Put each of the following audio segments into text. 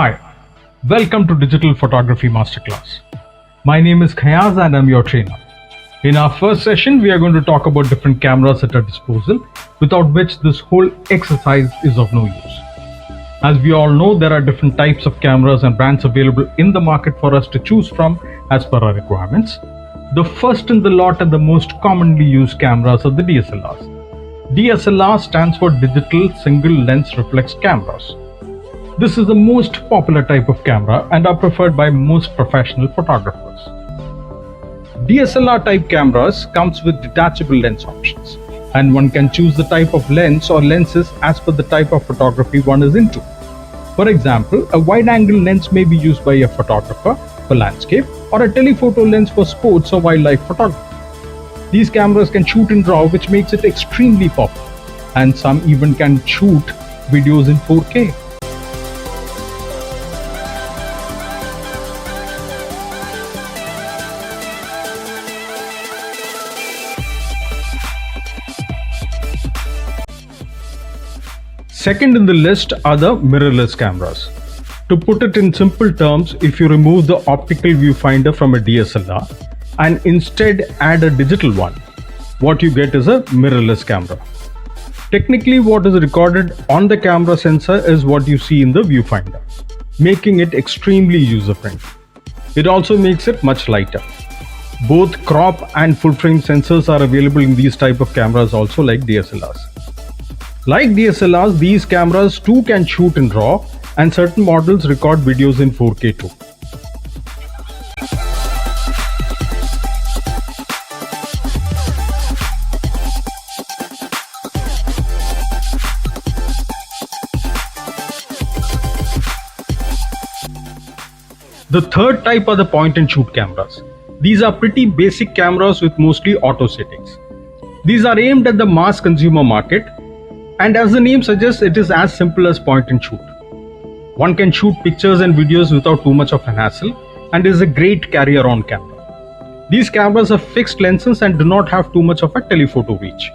Hi, welcome to Digital Photography Masterclass. My name is Khayaz and I'm your trainer. In our first session, we are going to talk about different cameras at our disposal, without which this whole exercise is of no use. As we all know, there are different types of cameras and brands available in the market for us to choose from as per our requirements. The first in the lot and the most commonly used cameras are the DSLRs. DSLR stands for Digital Single Lens Reflex Cameras. This is the most popular type of camera and are preferred by most professional photographers. DSLR type cameras comes with detachable lens options, and one can choose the type of lens or lenses as per the type of photography one is into. For example, a wide-angle lens may be used by a photographer for landscape or a telephoto lens for sports or wildlife photography. These cameras can shoot in RAW, which makes it extremely popular, and some even can shoot videos in 4K. Second in the list are the mirrorless cameras. To put it in simple terms, if you remove the optical viewfinder from a DSLR and instead add a digital one, what you get is a mirrorless camera. Technically, what is recorded on the camera sensor is what you see in the viewfinder, making it extremely user-friendly. It also makes it much lighter. Both crop and full-frame sensors are available in these type of cameras also, like DSLRs. Like DSLRs, these cameras too can shoot in RAW, and certain models record videos in 4K too. The third type are the point and shoot cameras. These are pretty basic cameras with mostly auto settings. These are aimed at the mass consumer market, and as the name suggests, it is as simple as point and shoot. One can shoot pictures and videos without too much of an hassle and is a great carry-around camera. These cameras have fixed lenses and do not have too much of a telephoto reach.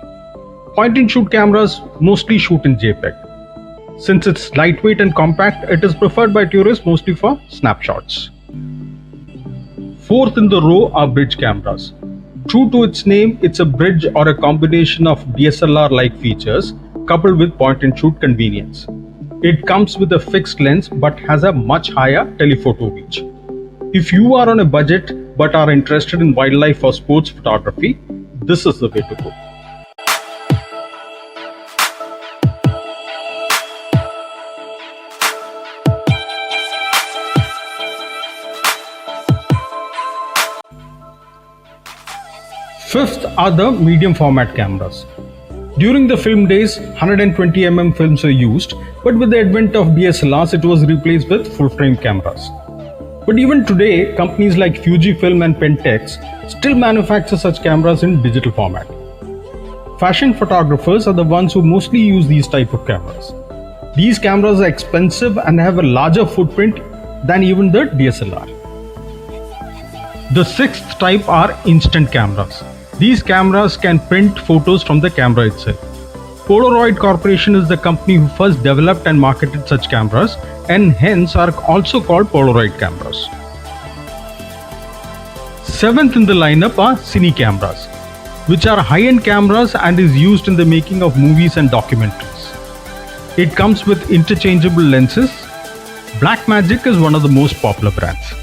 Point and shoot cameras mostly shoot in JPEG. Since it's lightweight and compact, it is preferred by tourists mostly for snapshots. Fourth in the row are bridge cameras. True to its name, it's a bridge or a combination of DSLR-like features coupled with point-and-shoot convenience. It comes with a fixed lens but has a much higher telephoto reach. If you are on a budget but are interested in wildlife or sports photography, this is the way to go. Fifth are the medium format cameras. During the film days, 120mm films were used, but with the advent of DSLRs, it was replaced with full-frame cameras. But even today, companies like Fujifilm and Pentax still manufacture such cameras in digital format. Fashion photographers are the ones who mostly use these type of cameras. These cameras are expensive and have a larger footprint than even the DSLR. The sixth type are instant cameras. These cameras can print photos from the camera itself. Polaroid Corporation is the company who first developed and marketed such cameras, and hence are also called Polaroid cameras. Seventh in the lineup are cine cameras, which are high-end cameras and is used in the making of movies and documentaries. It comes with interchangeable lenses. Blackmagic is one of the most popular brands.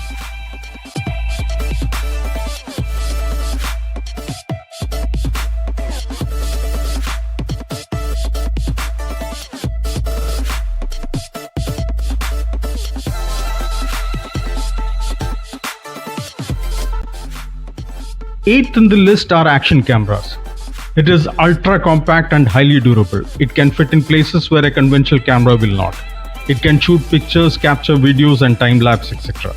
Eighth in the list are action cameras. It is ultra compact and highly durable. It can fit in places where a conventional camera will not. It can shoot pictures, capture videos and time-lapse, etc.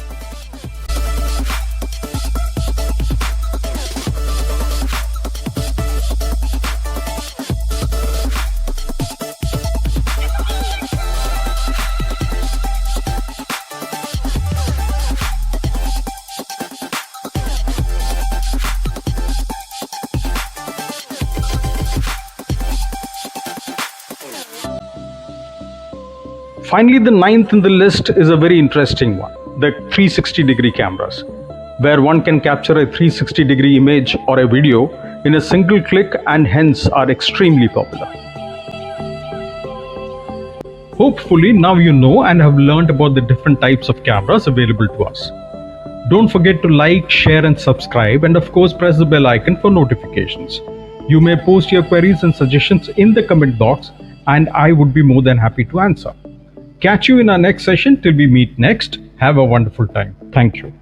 Finally, the ninth in the list is a very interesting one, the 360-degree cameras, where one can capture a 360-degree image or a video in a single click and hence are extremely popular. Hopefully, now you know and have learned about the different types of cameras available to us. Don't forget to like, share and subscribe, and of course press the bell icon for notifications. You may post your queries and suggestions in the comment box and I would be more than happy to answer. Catch you in our next session till we meet next. Have a wonderful time. Thank you.